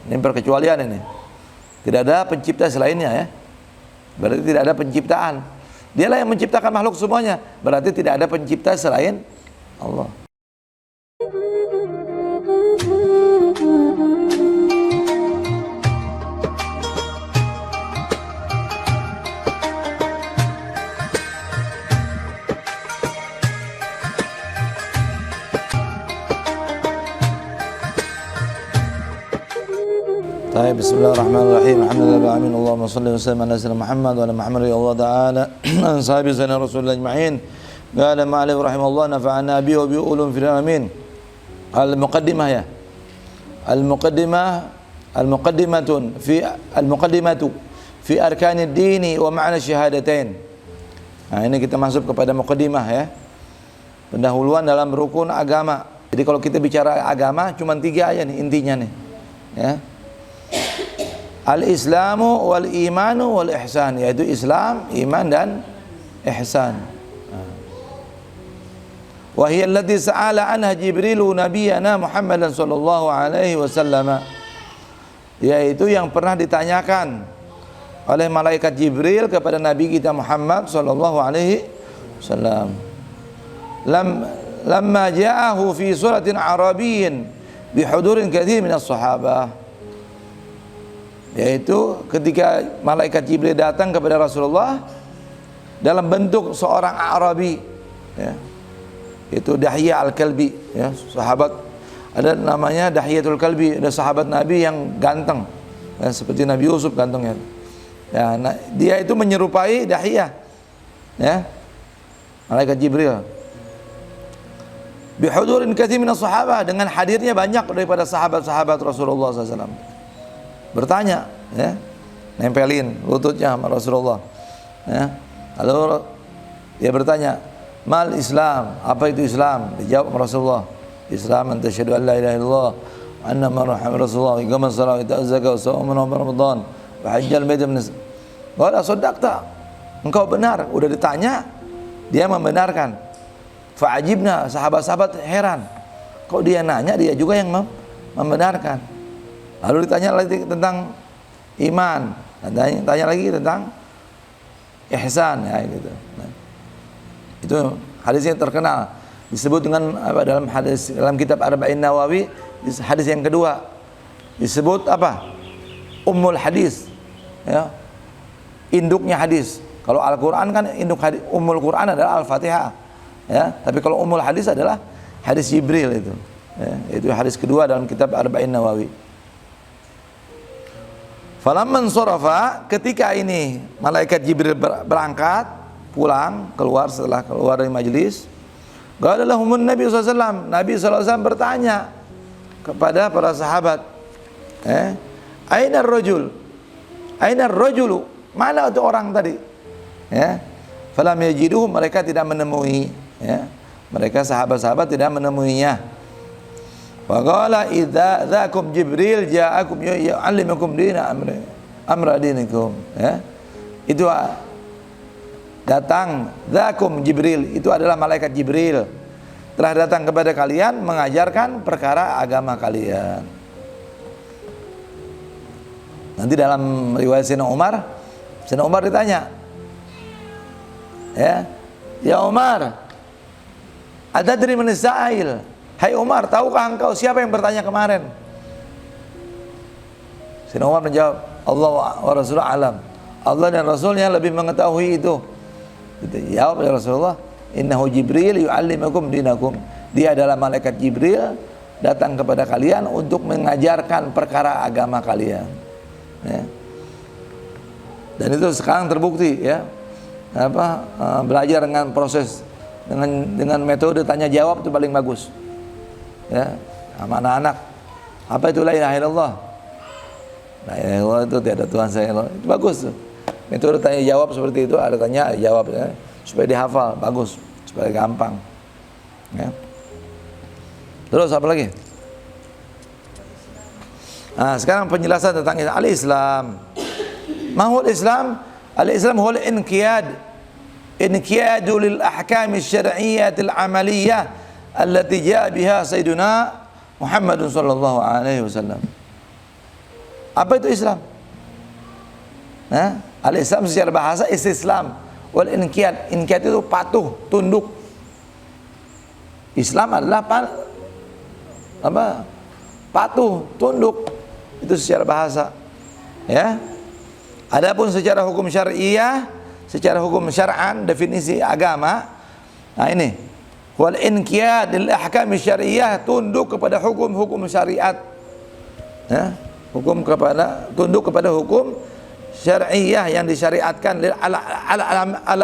Ini perkecualian ini. Tidak ada pencipta selainnya ya. Berarti tidak ada penciptaan. Dialah yang menciptakan makhluk semuanya. Berarti tidak ada pencipta selain Allah. Baik, bismillahirrahmanirrahim. Alhamdulillahirabbil alamin. Allahumma shalli wa sallim ala sayyidina Muhammad wa ala Muhammad ya Allah taala. Sahabi sayyidina Rasulullah ajma'in. Qala ma'alif rahimahullah nafa'ana bi wa bi ulum fil alamin. Al-muqaddimah ya. Al-muqaddimatun fi al-muqaddimatu fi arkanid dini wa ma'na syahadatain. Nah, ini kita masuk kepada muqaddimah ya. Pendahuluan dalam rukun agama. Jadi kalau kita bicara agama cuma 3 aja nih intinya nih. Ya. Al-Islamu wal imanu wal ihsan, yaitu Islam, iman dan ihsan. Wa hiya allati sa'ala anha Jibrilu nabiyana Muhammadan sallallahu alaihi wasallam. Yaitu yang pernah ditanyakan oleh malaikat Jibril kepada Nabi kita Muhammad sallallahu alaihi wasallam. Lamma ja'ahu fi suratin arabiyyin bihudurin katsir minas sahabah. Yaitu ketika malaikat Jibril datang kepada Rasulullah dalam bentuk seorang Arabi ya. Itu Dahiyah Al-Kalbi ya, sahabat, ada namanya Dahiyatul Kalbi, ada sahabat Nabi yang ganteng ya, seperti Nabi Yusuf gantengnya ya, nah, dia itu menyerupai Dahiyah ya, malaikat Jibril bihudurin katsir minas sahabah, dengan hadirnya banyak daripada sahabat-sahabat Rasulullah SAW. Bertanya ya, nempelin lututnya sama Rasulullah ya. Lalu dia bertanya, mal Islam, apa itu Islam? Dijawab Rasulullah, Islam anta syahadu an la ilaha illallah anna Muhammadar Rasulullah wa iqamas shalah wa ita'az zakah wa shaum Ramadan wa hajjal bait min. Qala saddaqta, engkau benar. Udah ditanya dia membenarkan. Fa'ajibna, sahabat-sahabat heran, kok dia nanya dia juga yang membenarkan. Lalu ditanya lagi tentang iman, tanya lagi tentang ihsan ya gitu. Nah, itu hadisnya terkenal, disebut dengan apa dalam hadis, dalam kitab Arba'in Nawawi, hadis yang kedua disebut apa? Ummul hadis ya. Induknya hadis. Kalau Al-Qur'an kan induk hadis, Ummul Qur'an adalah Al-Fatihah ya. Tapi kalau Ummul hadis adalah hadis Jibril itu. Ya, itu hadis kedua dalam kitab Arba'in Nawawi. Falamman sarafa, ketika ini malaikat Jibril berangkat pulang, keluar setelah keluar dari majelis, qala lahumun Nabi sallallahu alaihi wasallam, Nabi sallallahu alaihi wasallam bertanya kepada para sahabat, aina ar-rajul? Aina ar-rajulu? Mana itu orang tadi? Ya. Falam yajiduhu, mereka tidak menemui ya. Mereka sahabat-sahabat tidak menemuinya. Wa qala idza dzakum Jibril ja'akum yu'allimukum dina amra dinikum ya. Itu datang dzakum Jibril, itu adalah malaikat Jibril, telah datang kepada kalian mengajarkan perkara agama kalian. Nanti dalam riwayat Sayyidina Umar ditanya ya Umar, atadri man as-sa'il? Hai Umar, tahukah engkau siapa yang bertanya kemarin? Sayyidina Umar menjawab, Allah wa Rasulullah alam. Allah dan Rasulnya lebih mengetahui itu. Jawab ya Rasulullah, innahu Jibril yu'allimukum dinakum. Dia adalah malaikat Jibril, datang kepada kalian untuk mengajarkan perkara agama kalian. Ya. Dan itu sekarang terbukti ya. Belajar dengan proses dengan metode tanya jawab itu paling bagus. Ya, sama anak-anak. Apa itu la ilaha illallah? La ilaha illallah itu tiada Tuhan selain Allah. Itu bagus tuh. Metode tanya jawab seperti itu, ada tanya jawab ya, supaya dihafal, bagus, supaya gampang. Ya. Terus apa lagi? Nah, sekarang penjelasan tentang al-Islam. Mahul Islam? Al-Islam huwa al-inqiyad. Inqiyadu lil ahkam asy-syar'iyyah al-'amaliyyah allati jaa biha sayyiduna Muhammadun sallallahu alaihi wasallam. Apa itu Islam? Al-Islam secara bahasa istislam. Wal inqiyad. Inqiyad itu patuh, tunduk. Islam adalah patuh, tunduk. Itu secara bahasa. Ya. Adapun secara hukum syariah, secara hukum syar'an, definisi agama. Nah ini, wal inqiyad lil ahkam syariah, tunduk kepada hukum-hukum syariat. Ya, tunduk kepada hukum syariah yang disyariatkan,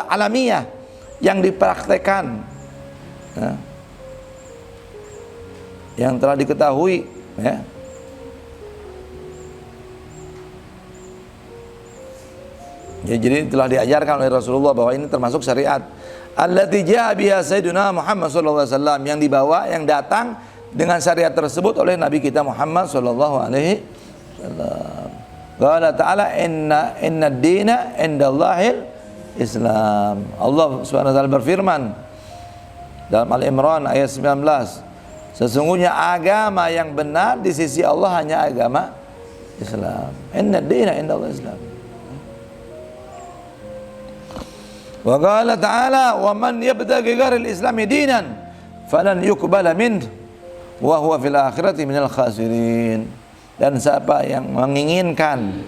alamiyah yang dipraktekkan. Ya. Yang telah diketahui, ya. Ya, jadi telah diajarkan oleh Rasulullah bahwa ini termasuk syariat. Allati jaa biha sayyiduna Muhammad sallallahu alaihi wasallam, yang dibawa, yang datang dengan syariat tersebut oleh Nabi kita Muhammad sallallahu alaihi wasallam. Qala ta'ala inna ad-dina indallahil Islam. Allah Subhanahu wa taala berfirman dalam Al-Imran ayat 19, sesungguhnya agama yang benar di sisi Allah hanya agama Islam. Inna ad-dina indallahil Islam. Wa qala ta'ala wa man yabtaghi ghairal islami dinan falan yuqbala minhu wa huwa fil akhirati minal khasirin. Dan siapa yang menginginkan,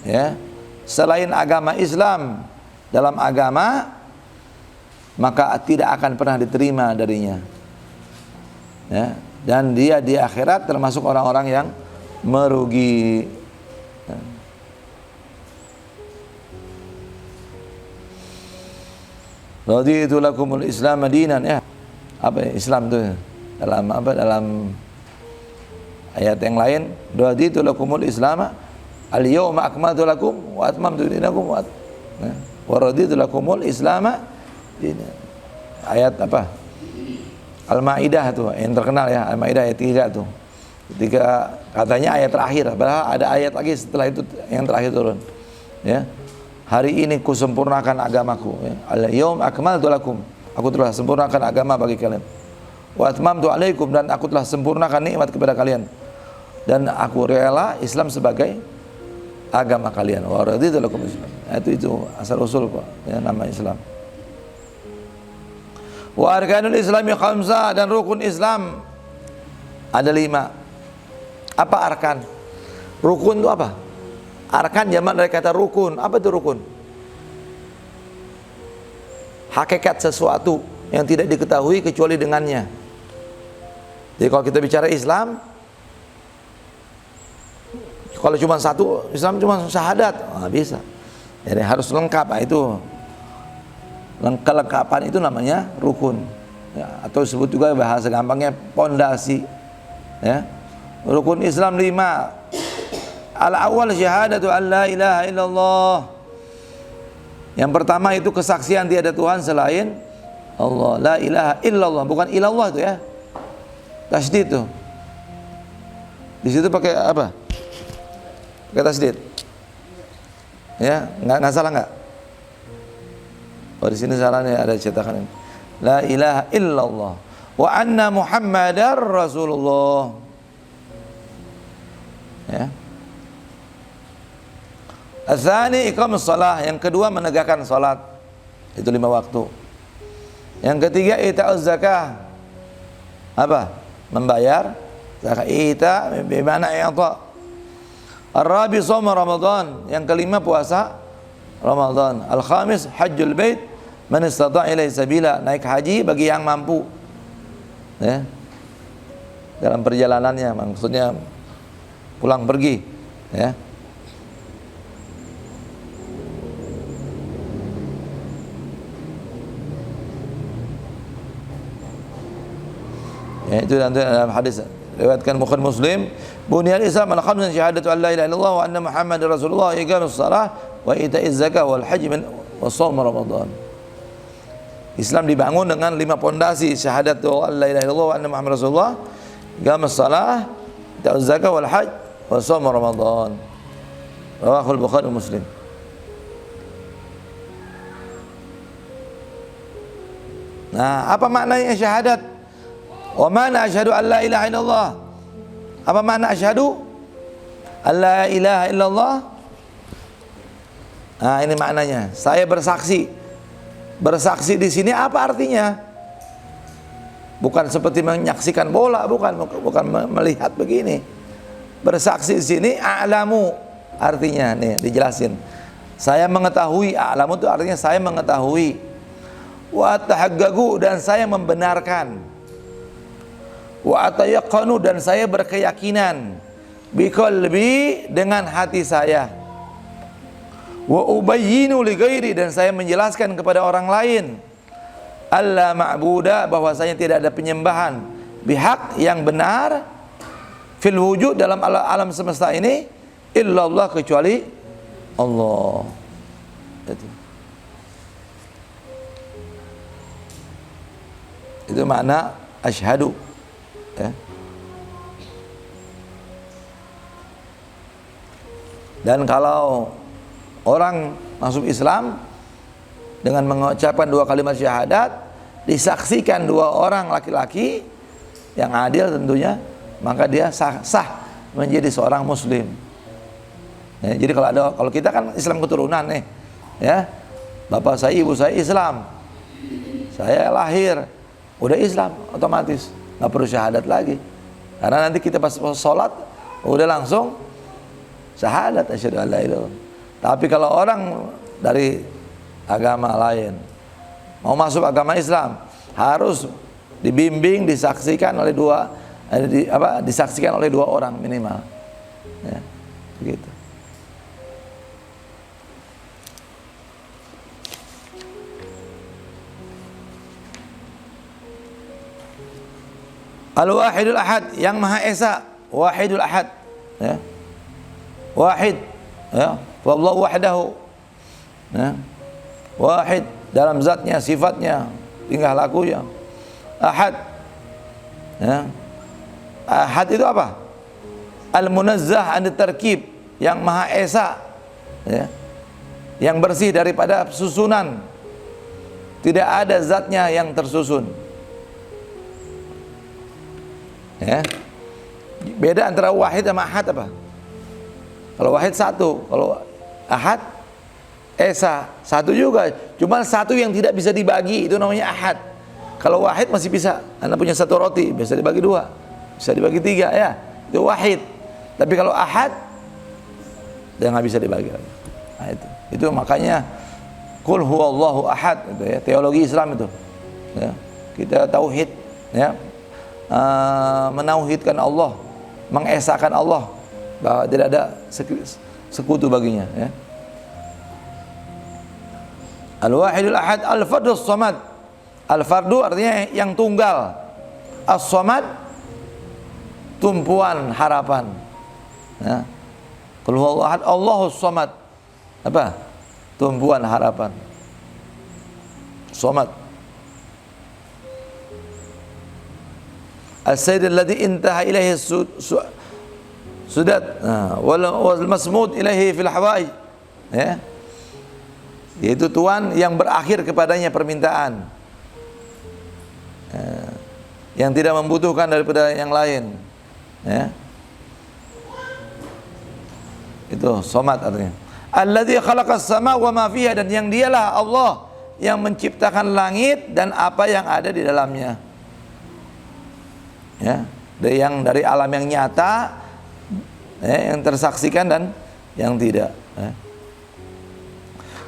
ya, selain agama Islam dalam agama, maka tidak akan pernah diterima darinya, ya, dan dia di akhirat termasuk orang-orang yang merugi. Raditu lakumul Islam dinan, ya. Apa ya, Islam itu dalam apa, dalam ayat yang lain, raditu lakumul Islam al-yawma akmaltu lakum wa atmamtu dinakum wa raditu lakumul Islam dinan. Ayat apa? Al-Maidah itu yang terkenal, ya, Al-Maidah ayat 3 tuh. Ketika katanya ayat terakhir, padahal ada ayat lagi setelah itu yang terakhir turun, ya. Hari ini kusempurnakan agamaku, ya. Al-yawm akmaltu lakum, aku telah sempurnakan agama bagi kalian. Wa atmamtu alaikum, dan aku telah sempurnakan nikmat kepada kalian. Dan aku rela Islam sebagai agama kalian. Wa raditu lakum Islam. Itu asal usul, Pak, ya, nama Islam. Wa arkanul Islami khamsa, dan rukun Islam ada 5. Apa arkan? Rukun itu apa? Arkan jamak dari kata rukun. Apa itu rukun? Hakikat sesuatu yang tidak diketahui kecuali dengannya. Jadi kalau kita bicara Islam, kalau cuma satu, Islam cuma syahadat, bisa. Jadi harus lengkap. Nah, itu kelengkapan itu namanya rukun, ya, atau disebut juga bahasa gampangnya pondasi, ya. Rukun Islam 5. Al-awwal syahadatu an la ilaha illallah. Yang pertama itu kesaksian tiada Tuhan selain Allah. La ilaha illallah, bukan ilallah itu, ya. Tasdid itu. Di situ pakai apa? Pakai tasdid. Ya, enggak salah enggak? Oh, di sini salahnya ada cetakan ini. La ilaha illallah wa anna Muhammadar Rasulullah. Ya. Ats-tsani iqamus shalah, yang kedua menegakkan salat. Itu 5 waktu. Yang ketiga ita'uz zakah. Apa? Membayar zakat. Ita bimana i'ta. Ar-rabi shaum Ramadan, yang kelima puasa Ramadan. Al-khamis hajjul bait man istata' ilaihi sabila, naik haji bagi yang mampu. Ya. Dalam perjalanannya, maksudnya pulang pergi, ya. Ya, itu dalam hadis riwayatkan Bukhari Muslim, bunyal Islam ala khamsin syahadatu an la ilaha illallah wa anna Muhammadar Rasulullah, iqamus shalah wa ita'iz zakah wal hajj wa shaum Ramadan. Islam dibangun dengan 5 pondasi, syahadatu an la ilaha illallah wa anna Muhammadar Rasulullah, iqamus shalah, ita'uz zakah wal hajj wa shaum Ramadan. Rawahul Bukhari Muslim. Nah, apa maknanya syahadat? Wa mana asyhadu an la ilaha illallah. Apa makna asyhadu? alla ilaha illallah. Nah, ini maknanya. Saya bersaksi. Bersaksi di sini apa artinya? Bukan seperti menyaksikan bola, bukan melihat begini. Bersaksi di sini a'lamu artinya nih dijelasin. Saya mengetahui, a'lamu itu artinya saya mengetahui. Wa tahaqqaqu dan saya membenarkan. Wa atayaqqanu dan saya berkeyakinan. Biqalbi dengan hati saya. Wa ubayyinu li ghairi dan saya menjelaskan kepada orang lain. Alla ma'buda bahwasanya tidak ada penyembahan bihaq yang benar fil wujud dalam alam semesta ini illallah kecuali Allah. Itu makna asyhadu ya. Dan kalau orang masuk Islam dengan mengucapkan 2 kalimat syahadat, disaksikan 2 orang laki-laki yang adil tentunya, maka dia sah menjadi seorang muslim. Ya, jadi kalau kita kan Islam keturunan nih, ya, bapak saya, ibu saya Islam, saya lahir udah Islam, otomatis nggak perlu syahadat lagi, karena nanti kita pas sholat udah langsung syahadat asyhadu an la ilaha illallah. Tapi kalau orang dari agama lain mau masuk agama Islam harus dibimbing, disaksikan oleh disaksikan oleh 2 orang minimal, ya, begitu. Al-Wahidul Ahad yang Maha Esa, Wahidul Ahad, ya. Wahid, ya, wallahu wahdahu, ya. Wahid dalam zatnya, sifatnya, tingkah lakunya. Ahad, ya. Ahad itu apa? Al-Munazzah an tarkib, yang Maha Esa, ya. Yang bersih daripada susunan. Tidak ada zatnya yang tersusun. Ya. Beda antara wahid sama ahad apa? Kalau wahid satu, kalau ahad esa satu juga, cuma satu yang tidak bisa dibagi, itu namanya ahad. Kalau wahid masih bisa, Anda punya 1 roti bisa dibagi 2, bisa dibagi 3, ya, itu wahid. Tapi kalau ahad dia nggak bisa dibagi lagi. Nah, itu makanya qul huwallahu ahad, itu ya, teologi Islam itu, ya. Kita tauhid, ya, menauhidkan Allah, mengesakan Allah bahwa tidak ada sekutu baginya, ya. Al-Wahidul Ahad, Al-Fardus Samad. Al-Fardu artinya yang tunggal. As-Samad tumpuan harapan, ya. Qul huwallahu ahad, Allahus Samad, apa? Tumpuan harapan. Samad. As-Sayyid alladhi intaha ilaihi sudat, wal masmud ilaihi fil hawaij, ya. Yaitu Tuhan yang berakhir kepadanya permintaan, yang tidak membutuhkan daripada yang lain, ya. Itu Samad artinya. Alladzi khalaqas sama wa ma fiha, dan yang dialah Allah yang menciptakan langit dan apa yang ada di dalamnya, ya, dari alam yang nyata, ya, yang tersaksikan dan yang tidak, ya.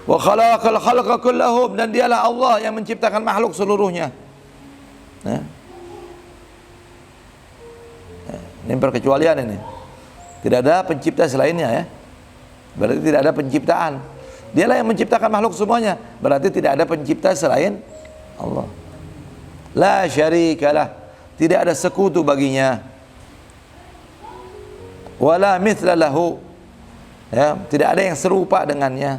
Wa khalaqal khalqa kullahum, dan dialah Allah yang menciptakan makhluk seluruhnya, ya. Ini perkecualian ini. Tidak ada pencipta selainnya, ya. Berarti tidak ada penciptaan. Dialah yang menciptakan makhluk semuanya. Berarti tidak ada pencipta selain Allah. La syarikalah, tidak ada sekutu baginya. Wala mithla lahu, ya, tidak ada yang serupa dengannya.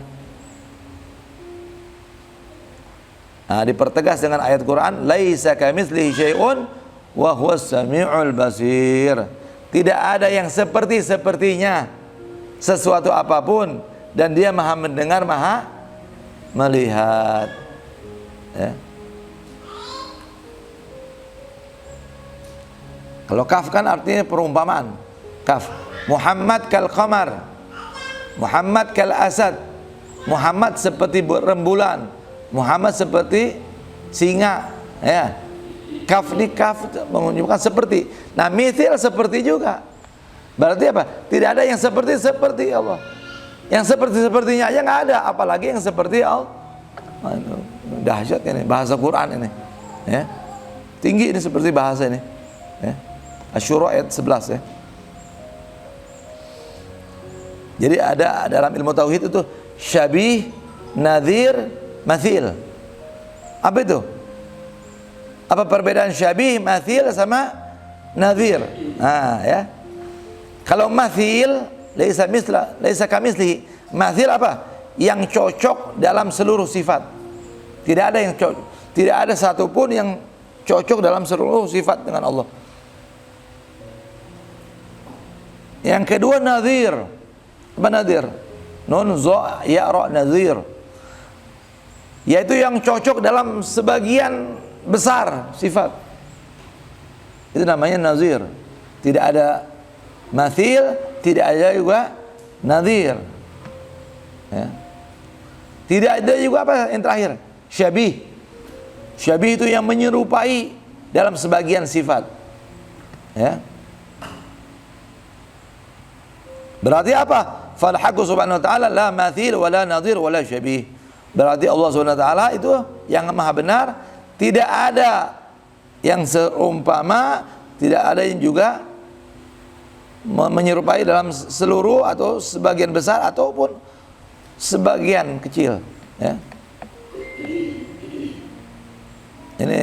Nah, dipertegas dengan ayat Quran, laisa kamitslihi syai'un wa huwas samiul basir. Tidak ada yang sepertinya sesuatu apapun, dan dia maha mendengar, maha melihat, ya. Kalau kaf kan artinya perumpamaan, Kaf. Muhammad kal qamar, Muhammad kal asad, Muhammad seperti rembulan, Muhammad seperti singa, ya. Kaf di kaf menunjukkan seperti. Nah, mithil seperti juga. Berarti apa? Tidak ada yang seperti Allah. Yang sepertinya aja nggak ada, apalagi yang seperti Allah. Dahsyat ini bahasa Quran ini, ya. Tinggi ini seperti bahasa ini, ya. Asy-Syura ayat 11, ya. Jadi ada dalam ilmu tauhid itu syabih, nadhir, mathil. Apa itu? Apa perbedaan syabih, mathil sama nadhir? Nah, ya. Kalau mathil laisa kamitslihi. Mathil apa? Yang cocok dalam seluruh sifat. Tidak ada yang cocok. Tidak ada satupun yang cocok dalam seluruh sifat dengan Allah. Yang kedua nadhir. Apa nadhir? Nun za ya ra nadhir. Yaitu yang cocok dalam sebagian besar sifat. Itu namanya nazir. Tidak ada mathil, tidak ada juga nadhir, ya. Tidak ada juga apa yang terakhir? Syabih. Syabih itu yang menyerupai dalam sebagian sifat, ya. Berarti apa? Fal haqqu subhanahu wa ta'ala la mathil wa la nadhir wa la syabih. Berarti Allah subhanahu wa ta'ala itu yang maha benar, tidak ada yang seumpama, tidak ada yang juga menyerupai dalam seluruh atau sebagian besar ataupun sebagian kecil, ya. Ini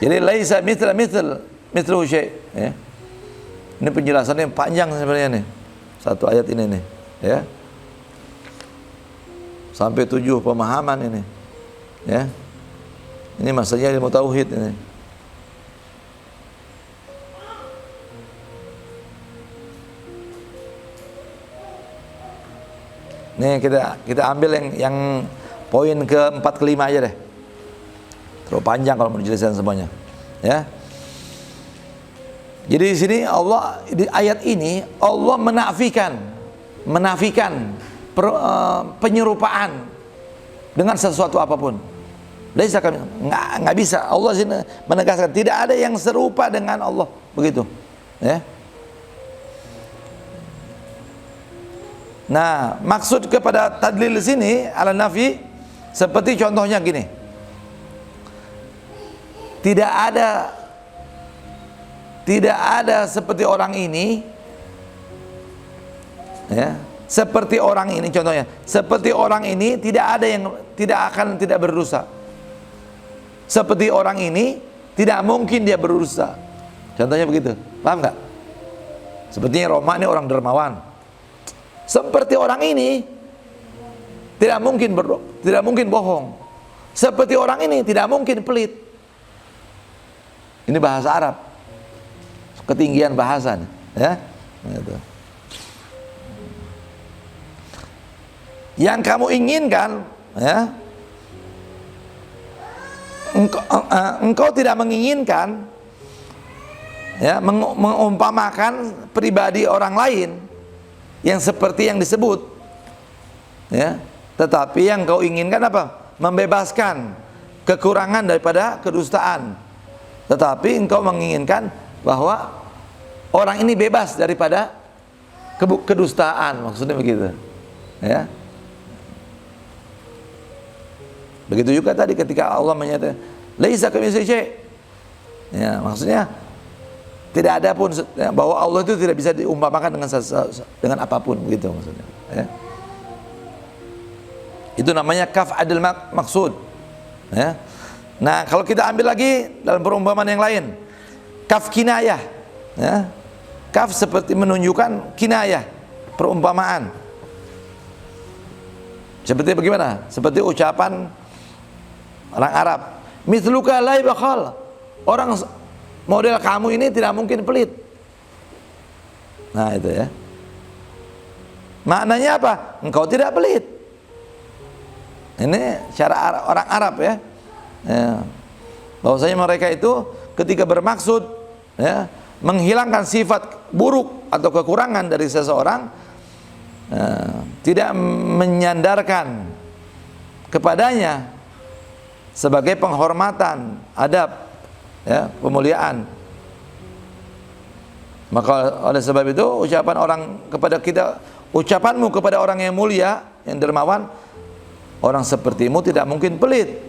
jadi laisa mithlu syai', ya. Ini penjelasannya panjang sebenarnya nih. Satu ayat ini nih, ya. Sampai 7 pemahaman ini, ya. Ini maksudnya ilmu tauhid ini. Nih kita ambil yang poin ke-4 ke-5 aja deh. Terlalu panjang kalau mau dijelaskan semuanya, ya. Jadi di sini Allah, di ayat ini Allah menafikan penyerupaan dengan sesuatu apapun. Nggak bisa. Allah sini menegaskan tidak ada yang serupa dengan Allah, begitu, ya. Nah, maksud kepada tadlil sini ala nafi seperti contohnya gini. Tidak ada seperti orang ini, ya. Seperti orang ini contohnya. Seperti orang ini tidak ada yang tidak berdosa. Seperti orang ini tidak mungkin dia berdosa. Contohnya begitu. Paham nggak? Sepertinya Roma ini orang dermawan. Seperti orang ini tidak mungkin bohong. Seperti orang ini tidak mungkin pelit. Ini bahasa Arab. Ketinggian bahasa, ya. Gitu. Yang kamu inginkan, ya. Engkau tidak menginginkan, ya, mengumpamakan pribadi orang lain yang seperti yang disebut, ya. Tetapi yang kau inginkan apa? Membebaskan kekurangan daripada kedustaan. Tetapi engkau menginginkan bahwa orang ini bebas daripada kedustaan, maksudnya begitu, ya. Begitu juga tadi ketika Allah menyatakan laisa kamitslihi syai', ya, maksudnya tidak ada pun, ya, bahwa Allah itu tidak bisa diumpamakan dengan apapun, begitu maksudnya, ya. Itu namanya kaf adil maksud, ya. Nah, kalau kita ambil lagi dalam perumpamaan yang lain, kaf kinayah, ya. Kaf seperti menunjukkan kinayah, perumpamaan. Seperti bagaimana? Seperti ucapan orang Arab, mithluka la bakhal. Orang model kamu ini tidak mungkin pelit. Nah, itu, ya. Maknanya apa? Engkau tidak pelit. Ini cara orang Arab, ya. Ya. Bahwasanya mereka itu ketika bermaksud ya, menghilangkan sifat buruk atau kekurangan dari seseorang, tidak menyandarkan kepadanya sebagai penghormatan, adab, ya, pemuliaan. Maka oleh sebab itu ucapan orang kepada kita, ucapanmu kepada orang yang mulia, yang dermawan, orang sepertimu tidak mungkin pelit.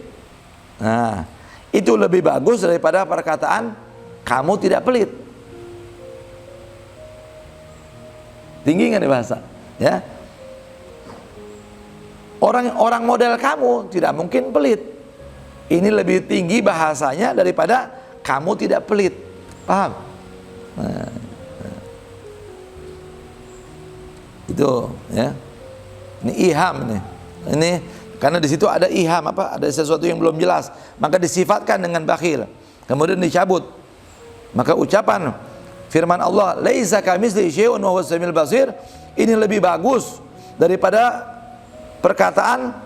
Nah, itu lebih bagus daripada perkataan kamu tidak pelit. Tinggi nggak nih bahasa? Ya. Orang model kamu tidak mungkin pelit. Ini lebih tinggi bahasanya daripada kamu tidak pelit. Paham? Nah, itu ya. Ini iham nih. Ini karena di situ ada iham, apa? Ada sesuatu yang belum jelas, maka disifatkan dengan bakhil. Kemudian dicabut. Maka ucapan firman Allah, "Laisa kamitslihi syai'un wa huwas samiul basir," ini lebih bagus daripada perkataan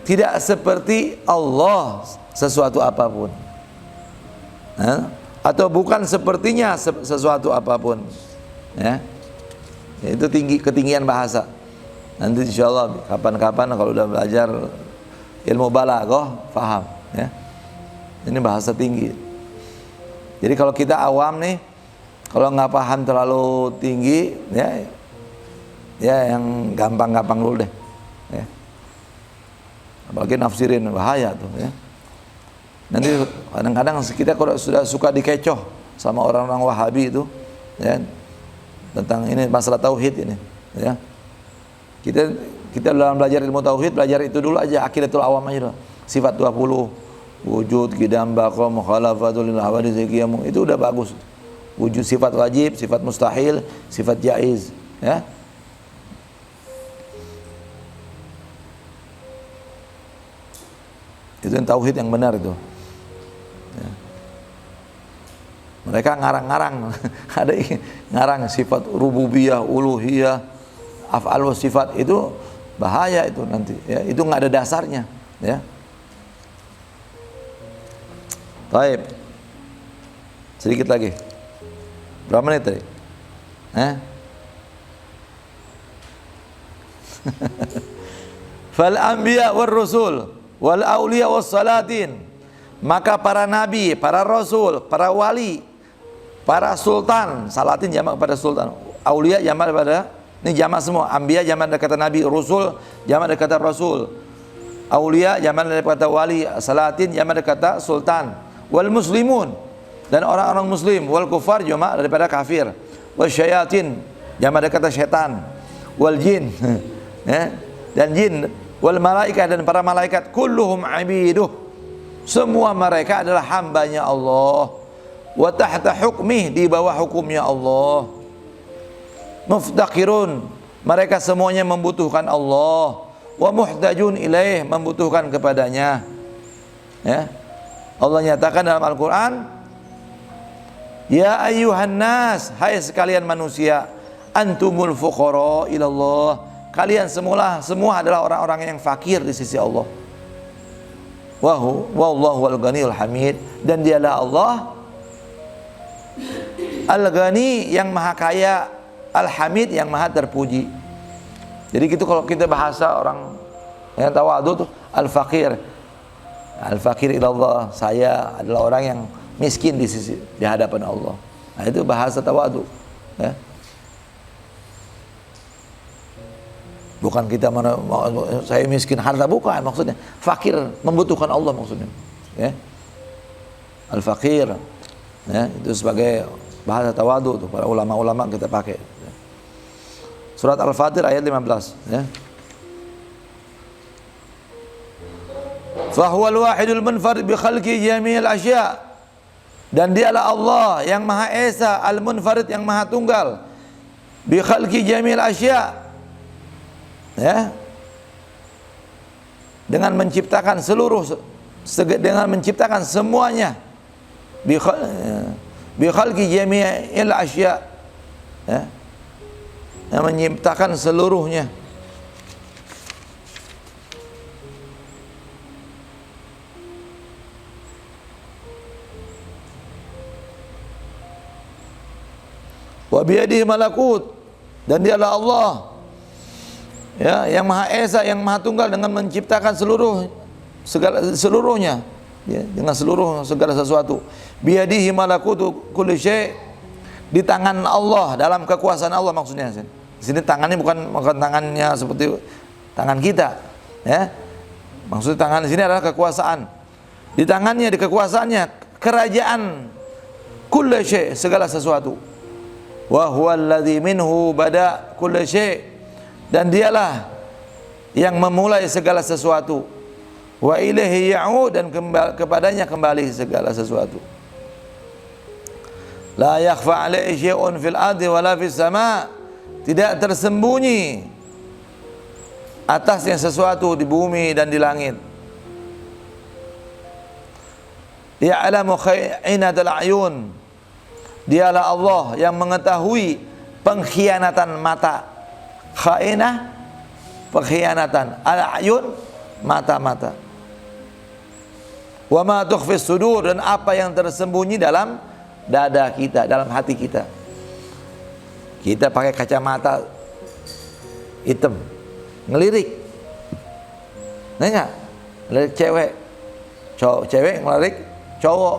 tidak seperti Allah sesuatu apapun. Atau bukan sepertinya sesuatu apapun. Ya. Itu ketinggian bahasa. Nanti insyaallah kapan-kapan kalau udah belajar ilmu balaghah paham ya. Ini bahasa tinggi. Jadi kalau kita awam nih, kalau nggak paham terlalu tinggi ya yang gampang-gampang dulu deh ya. Apalagi nafsirin bahaya tuh ya. Nanti kadang-kadang kita kalau sudah suka dikecoh sama orang-orang Wahabi itu ya, tentang ini masalah tauhid ini ya. Kita dalam belajar ilmu tauhid, belajar itu dulu aja, aqidatul awam aja dulu. Sifat 20, wujud, qidam, baqa, mukhalafatul lil hawadits, itu udah bagus. Wujud sifat wajib, sifat mustahil, sifat jaiz ya. Itu yang tauhid yang benar itu ya. Mereka ngarang-ngarang ada ngarang sifat rububiyah, uluhiyah, af'al wa sifat, itu bahaya itu nanti ya. Itu nggak ada dasarnya ya. Baik, sedikit lagi. Berapa menit tadi? Fal anbiya war rusul wal auliya was salatin, maka para nabi, para rasul, para wali, para sultan, salatin jamak pada sultan, auliya jamak pada, ini jamak semua, anbiya jamak dari kata nabi, rusul jamak dari kata rasul, auliya jamak dari kata wali, salatin jamak dari kata sultan, wal muslimun, dan orang-orang muslim, wal kufar jamak daripada kafir, wal syayatin jamak dari kata syaitan, wal jin ya, dan jin, wal malaikat, dan para malaikat, kulluhum abiduh, semua mereka adalah hambanya Allah, wa tahta hukmih, di bawah hukumnya Allah, muftaqirun, mereka semuanya membutuhkan Allah, wa muhtajun ilaih, membutuhkan kepadanya ya. Allah nyatakan dalam Al-Quran, ya ayyuhan nas, hai sekalian manusia, antumul fuqara ilallah, kalian semua adalah orang-orang yang fakir di sisi Allah. Wallahu al-ghaniyul hamid, dan dialah Allah al-ghani, yang maha kaya, al-hamid, yang maha terpuji. Jadi gitu kalau kita bahasa orang yang tawadu tuh al-fakir. Al-fakir ilallah, saya adalah orang yang miskin di hadapan Allah. Nah, itu bahasa tawadu ya. Bukan kita saya miskin harta, bukan maksudnya. Fakir, membutuhkan Allah maksudnya ya. Al-fakir ya, itu sebagai bahasa tawadu tuh para ulama-ulama kita pakai ya. Surat Al-Fatir ayat 15 ya. Fahuwal wahidul munfarid bi khalqi jami'il asya', dan dialah Allah yang maha esa, al-munfarid, yang maha tunggal, bi khalqi jami'il asya' ya, dengan menciptakan dengan menciptakan semuanya, bi khalqi jami'il asya' ya, yang menciptakan seluruhnya. Wa biyadihi malakut, dan dialah Allah, ya, yang Maha Esa, yang Maha Tunggal, dengan menciptakan seluruhnya, ya, dengan seluruh segala sesuatu. Biyadihi malakutu kulli syai', di tangan Allah, dalam kekuasaan Allah maksudnya. Di sini tangannya bukan tangannya seperti tangan kita, ya. Maksud tangan di sini adalah kekuasaan. Di tangannya, di kekuasaannya, kerajaan kulli syai', segala sesuatu. Wa huwa alladzi minhu bada kulli syai', dan dialah yang memulai segala sesuatu. Wa ilaihi ya'ud, dan kepadanya kembali segala sesuatu. La yakhfa 'alaihi syai'un fil ardi wala fis sama', tidak tersembunyi atasnya sesuatu di bumi dan di langit. Ya'lamu kha'inatal a'yun, dialah Allah yang mengetahui pengkhianatan mata. Kha'inah, pengkhianatan. Al-a'yun, mata-mata. Wa ma tukhfis sudur, dan apa yang tersembunyi dalam dada kita, dalam hati kita. Kita pakai kacamata hitam, ngelirik, nggak? Ngelirik cewek, cewek ngelirik cowok,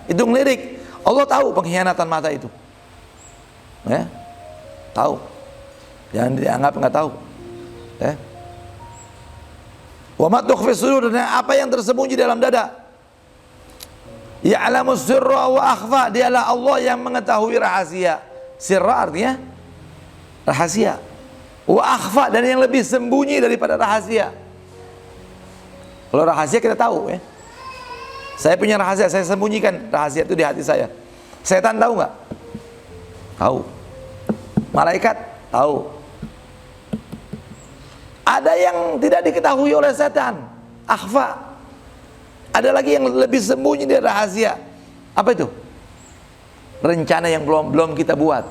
itu ngelirik. Allah tahu pengkhianatan mata itu, ya, tahu. Jangan dianggap nggak tahu, ya. Wa ma tukhfis sudur, dan apa yang tersembunyi dalam dada. Ya'lamu sirra wa akhfa, dialah Allah yang mengetahui rahasia. Sirra artinya rahasia. Wa akhfa, dan yang lebih sembunyi daripada rahasia. Kalau rahasia kita tahu, ya. Saya punya rahasia, saya sembunyikan rahasia itu di hati saya. Setan tahu nggak? Tahu. Malaikat tahu. Ada yang tidak diketahui oleh setan, akhfa. Ada lagi yang lebih sembunyi dari rahasia. Apa itu? Rencana yang belum kita buat.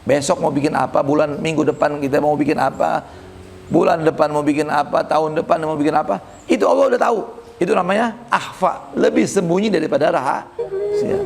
Besok mau bikin apa, minggu depan kita mau bikin apa, bulan depan mau bikin apa, tahun depan mau bikin apa. Itu Allah udah tahu. Itu namanya akhfa, lebih sembunyi daripada rahasia.